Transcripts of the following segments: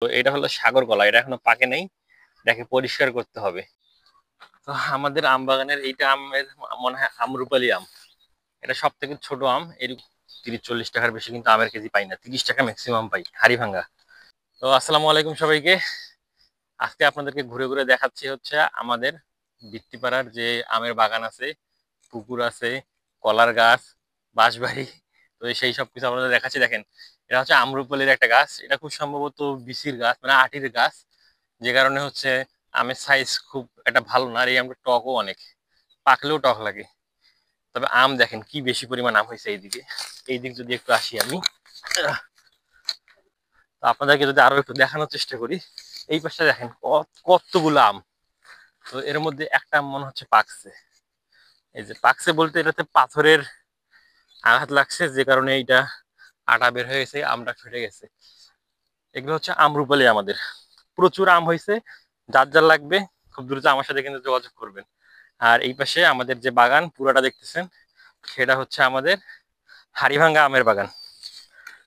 তো এটা হলো সাগর কলা, এটা এখনো পাকে নাই, এটাকে পরিষ্কার করতে হবে। তো আমাদের আম বাগানের এইটা আমের মনে হয় আমরুপালি আম। এটা সব থেকে ছোট আম, এরকম 30-40 টাকার বেশি কিন্তু আমের কেজি পাই না, 30 টাকা ম্যাক্সিমাম পাই হাড়ি ভাঙ্গা। তো আসসালামু আলাইকুম সবাইকে। আজকে আপনাদেরকে ঘুরে ঘুরে দেখাচ্ছি হচ্ছে আমাদের বৃত্তিপাড়ার যে আমের বাগান আছে, পুকুর আছে, কলার গাছ, বাঁশবাড়ি। তো সেই সব কিছু আপনাদের দেখাচ্ছি। দেখেন, এটা হচ্ছে আম্রপালির একটা গাছ, এটা খুব সম্ভবত বিসির গাছ, মানে আটির গাছ, যে কারণে হচ্ছে আমের সাইজ খুব একটা ভালো না, আর এই আমটা টকও অনেক, পাকলেও টক লাগে। তবে আম দেখেন কি বেশি পরিমাণ আম হয়েছে এইদিকে। এই দিক যদি একটু আসি আমি, তো আপনাদেরকে যদি আরো একটু দেখানোর চেষ্টা করি, এই পাশটা দেখেন কতগুলো আম। তো এর মধ্যে একটা আম মনে হচ্ছে পাকছে। এই যে পাকছে বলতে এটাতে পাথরের আঘাত লাগছে, যে কারণে এইটা আটা বের হয়ে গেছে, আমটা ফেটে গেছে। এগুলো হচ্ছে আমরুপালি আমাদের। প্রচুর আম হয়েছে, যার যার লাগবে খুব দ্রুত আমার সাথে কিন্তু যোগাযোগ করবেন। আর এই পাশে আমাদের যে বাগান পুরাটা দেখতেছেন, সেটা হচ্ছে আমাদের হাড়িভাঙ্গা আমের বাগান।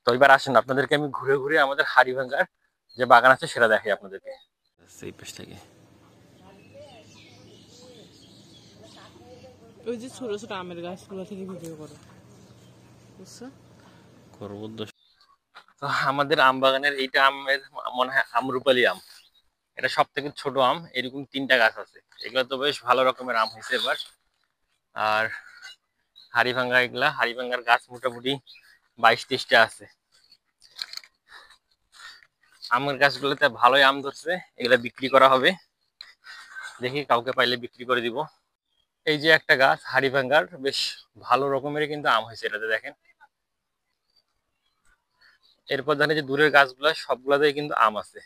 তো এবার আসেন, আপনাদেরকে আমি ঘুরে ঘুরে আমাদের হাড়িভাঙ্গার যে বাগান আছে সেটা দেখাই আপনাদেরকে। এই পাশ থেকে ওই যে ছোট ছোট আমের গাছগুলো থেকে ভিডিও করো, বুঝছো? করবো। তো আমাদের আম বাগানের এইটা আমের মনে হয় আমরুপালি আম। এটা সব থেকে ছোট আম, এরকম 3টা গাছ আছে। এগুলো তো বেশ ভালো রকমের আম হয়েছে এবার। আর হাড়িভাঙ্গা, এগুলা হাড়িভাঙ্গার গাছ মোটামুটি 22-23টা আছে। আমের গাছগুলোতে ভালোই আম ধরছে, এগুলা বিক্রি করা হবে। দেখি কাউকে পাইলে বিক্রি করে দিব। এই যে একটা গাছ হাড়িভাঙ্গার, বেশ ভালো রকমের কিন্তু আম হয়েছে এটাতে, দেখেন। এরপর দেখেন যে দূরের গাছগুলা সবগুলাতেই কিন্তু আম আছে।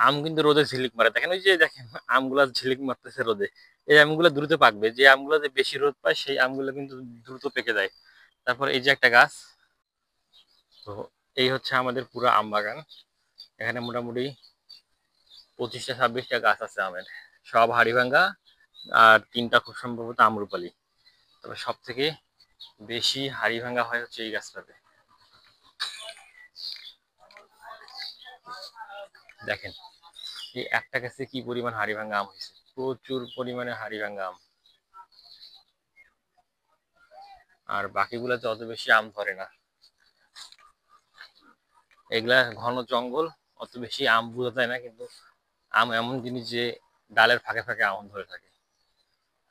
আম কিন্তু রোদে ঝিলিক মারে, দেখেন ওই যে দেখেন আমগুলা ঝিলিক মারতেছে রোদে। এই আমগুলো দ্রুত পাকবে, যে আমগুলোতে বেশি রোদ পায় সেই আমগুলো কিন্তু দ্রুত পেকে যায়। তারপর এই যে একটা গাছ। তো এই হচ্ছে আমাদের পুরো আম বাগান। এখানে মোটামুটি 25টা-26টা গাছ আছে আমের, সব হাড়িভাঙ্গা। আর 3টা খুব সম্ভবত আমরুপালি। তবে সব থেকে বেশি হাড়িভাঙ্গা হয় হচ্ছে এই গাছটাতে। দেখেন এই একটা গাছে কি পরিমাণ হাড়িভাঙ্গা আম হয়েছে, প্রচুর পরিমাণে হাড়িভাঙ্গা আম। আর বাকিগুলাতে অত বেশি আম ধরে না, এগুলা ঘন জঙ্গল, অত বেশি আম বোঝা যায় না। কিন্তু আম এমন জিনিস যে ডালের ফাঁকে ফাঁকে আম ধরে থাকে।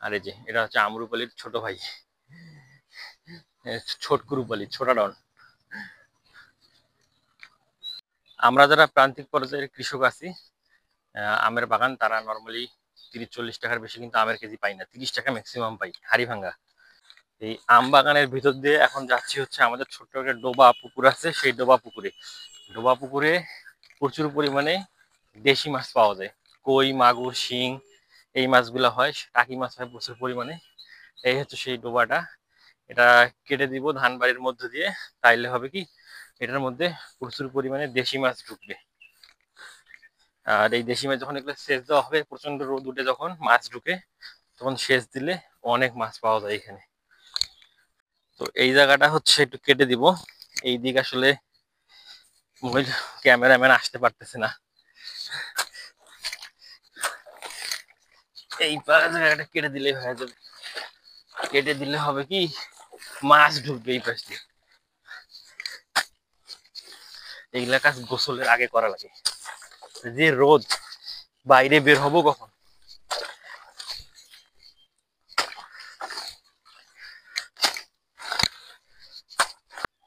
আর এই যে এটা হচ্ছে আমরুপালির ছোট ভাই, ছোটকুরুপালি, ছোটা ডন। আমরা যারা প্রান্তিক পর্যায়ের কৃষক আছি, আমের বাগান, তারা নর্মালি 30-40 টাকার বেশি কিন্তু আমের কেজি পাই না, 30 টাকা ম্যাক্সিমাম পাই হাড়ি ভাঙ্গা। এই আম বাগানের ভিতর দিয়ে এখন যাচ্ছি হচ্ছে আমাদের ছোট্ট একটা ডোবা পুকুর আছে, সেই ডোবা পুকুরে প্রচুর পরিমাণে দেশি মাছ পাওয়া যায়। কই, মাগুর, শিং, এই মাছগুলো হয়, টাকি মাছ হয় প্রচুর পরিমাণে। এই হচ্ছে সেই ডোবাটা। এটা কেটে দিব ধান বাড়ির মধ্য দিয়ে, তাইলে হবে কি এটার মধ্যে প্রচুর পরিমাণে দেশি মাছ ঢুকবে। আর এই দেশি মাছ যখন এগুলো সেচ দেওয়া হবে, প্রচন্ড রোদ উঠে যখন মাছ ঢুকে, তখন সেচ দিলে অনেক মাছ পাওয়া যায় এখানে। তো এই জায়গাটা হচ্ছে একটু কেটে দিব। এই দিক আসলে ক্যামেরাম্যান আসতে পারতেছে না। এই জায়গাটা কেটে দিলে হয়ে যাবে। কেটে দিলে হবে কি, মাছ ঢুকবে এই পাশ দিয়ে। এইগুলা কাজ গোসলের আগে করা লাগে, যে রোদ, বাইরে বের হবো কখন।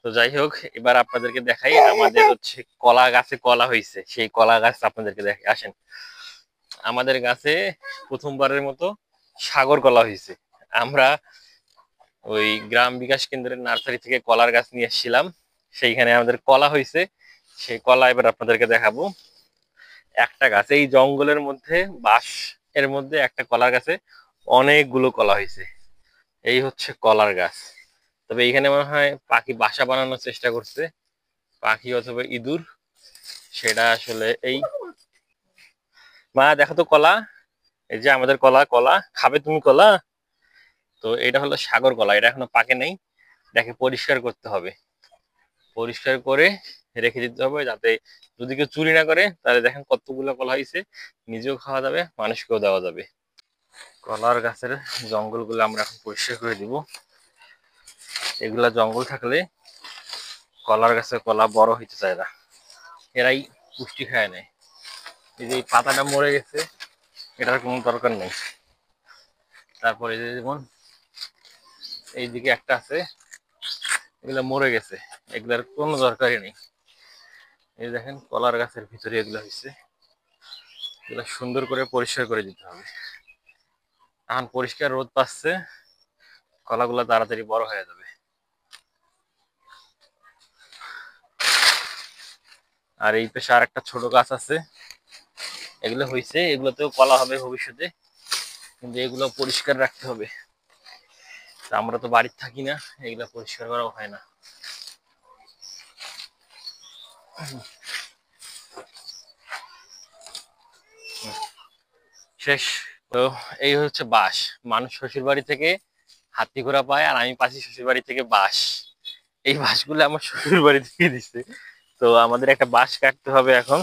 তো যাই হোক, এবার আপনাদেরকে দেখাই আমাদের হচ্ছে কলা গাছে কলা হয়েছে, সেই কলা গাছ আপনাদেরকে দেখাই। আসেন, আমাদের গাছে প্রথমবারের মতো সাগর কলা হয়েছে। আমরা ওই গ্রাম বিকাশ কেন্দ্রের নার্সারি থেকে কলার গাছ নিয়ে এসেছিলাম, সেইখানে আমাদের কলা হয়েছে। সেই কলা এবার আপনাদেরকে দেখাবো। একটা গাছ এই জঙ্গলের মধ্যে, বাঁশ এর মধ্যে একটা কলার গাছে অনেকগুলো কলা হয়েছে। এই হচ্ছে কলার গাছ। তবে এইখানে মনে হয় পাখি বাসা বানানোর চেষ্টা করছে, পাখি অথবা ইঁদুর, সেটা আসলে এই। মা দেখো তো কলা, এই যে আমাদের কলা। কলা খাবে তুমি কলা? তো এটা হলো সাগর কলা, এটা এখনো পাকে নেই, এটাকে পরিষ্কার করতে হবে। পরিষ্কার করে রেখে দিতে হবে, যাতে যদি কেউ চুরি না করে তাহলে দেখেন কতগুলো কলা হয়েছে, নিজেও খাওয়া যাবে, মানুষকেও দেওয়া যাবে। কলার গাছের জঙ্গলগুলো আমরা এখন পরিষ্কার করে দিব। এগুলা জঙ্গল থাকলে কলার গাছে কলা বড় হইতে চায় না, এরাই পুষ্টি খায় নেয়। এই যে এই পাতাটা মরে গেছে, এটার কোনো দরকার নেই। তারপরে যে যেমন এইদিকে একটা আছে, এগুলা মরে গেছে, এগুলার কোনো দরকারই নেই। এই দেখেন কলার গাছের ভিতরে এগুলা হয়েছে, এগুলা সুন্দর করে পরিষ্কার করে দিতে হবে। এখন পরিষ্কার রোদ পাচ্ছে, কলাগুলা তাড়াতাড়ি বড় হয়ে যাবে। আর এই পাশে আর একটা ছোট গাছ আছে, এগুলো হয়েছে, এগুলোতেও কলা হবে ভবিষ্যতে, কিন্তু এগুলো পরিষ্কার রাখতে হবে। আমরা তো বাড়িতে থাকি না, এগুলা পরিষ্কার করাও হয় না। শেষ। তো এই হচ্ছে বাঁশ। মানুষ শ্বশুর বাড়ি থেকে হাতি ঘোড়া পায়, আর আমি পাচ্ছি শ্বশুর বাড়ি থেকে বাঁশ। এই বাঁশগুলো আমার শ্বশুর বাড়ি থেকে দিচ্ছে। তো আমাদের একটা বাঁশ কাটতে হবে এখন।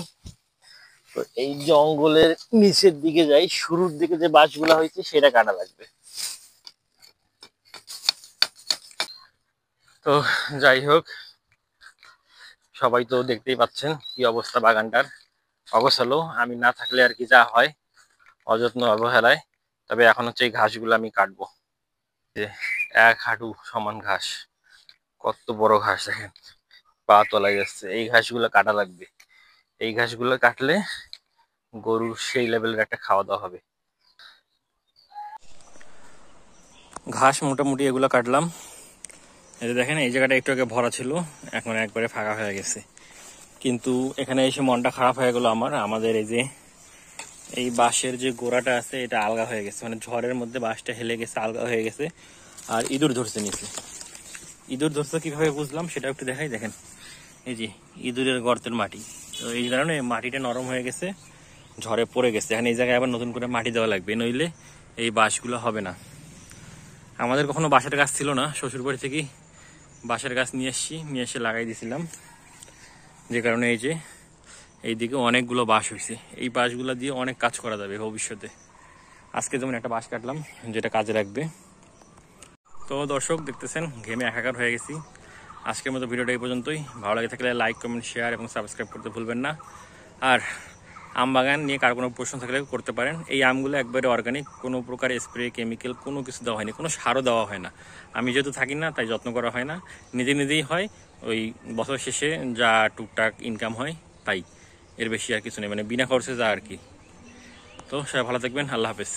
তো এই জঙ্গলের নিচের দিকে যাই, শুরুর দিকে যে বাঁশগুলা হয়েছে সেটা কাটা লাগবে। তো যাই হোক, সবাই তো দেখতেই পাচ্ছেন কি অবস্থা বাগানটার, অগোছালো। আমি না থাকলে আর কি যা হয়, অযত্ন অবহেলায়। তবে এখন হচ্ছে এই ঘাসগুলো আমি কাটবো। যে এক হাঁটু সমান ঘাস, কত বড় ঘাস দেখেন, পা তলায় যাচ্ছে। এই ঘাসগুলো কাটা লাগবে, এই ঘাসগুলো কাটলে গরুর সেই লেভেলের একটা খাওয়া দাওয়া হবে। ঘাস মোটামুটি এগুলো কাটলাম। এই যে দেখেন, এই জায়গাটা একটু আগে ভরা ছিল, এখন একবারে ফাঁকা হয়ে গেছে। কিন্তু এখানে এসে মনটা খারাপ হয়ে গেল আমার। আমাদের এই যে এই বাঁশের যে গোড়াটা আছে এটা আলগা হয়ে গেছে, মানে ঝড়ের মধ্যে বাঁশটা হেলে গেছে, আলগা হয়ে গেছে। আর ইঁদুর ধরছে নিচে। ইঁদুর ধরছে কিভাবে বুঝলাম সেটা একটু দেখাই। দেখেন এই যে ইঁদুরের গর্তের মাটি, তো এই কারণে মাটিটা নরম হয়ে গেছে, ঝড়ে পড়ে গেছে। এখন এই জায়গায় আবার নতুন করে মাটি দেওয়া লাগবে, নইলে এই বাঁশগুলো হবে না। আমাদের কখনো বাঁশের গাছ ছিল না, শ্বশুরবাড়ি থেকেই বাঁশের গাছ নিয়ে এসছি, নিয়ে এসে লাগাই দিয়েছিলাম। যে কারণে এই যে এইদিকে অনেকগুলো বাঁশ হয়েছে। এই বাঁশগুলো দিয়ে অনেক কাজ করা যাবে ভবিষ্যতে। আজকে যেমন একটা বাঁশ কাটলাম, যেটা কাজে লাগবে। তো দর্শক দেখতেছেন, ঘেমে একাকার হয়ে গেছি। আজকের মতো ভিডিওটা এই পর্যন্তই। ভালো লাগে থাকলে লাইক, কমেন্ট, শেয়ার এবং সাবস্ক্রাইব করতে ভুলবেন না। আর আম বাগান নিয়ে কার কোনো প্রশ্ন থাকলে করতে পারেন। এই আমগুলো একবারে অর্গানিক, কোনো প্রকার স্প্রে, কেমিক্যাল কোনো কিছু দেওয়া হয়নি, কোনো সারও দেওয়া হয় না। আমি যেহেতু থাকি না তাই যত্ন করা হয় না, নিজে নিজেই হয়। ওই বছর শেষে যা টুকটাক ইনকাম হয় তাই, এর বেশি আর কিছু নেই, মানে বিনা খরচে যা আর কি। তো সবাই ভালো থাকবেন, আল্লাহ হাফেজ।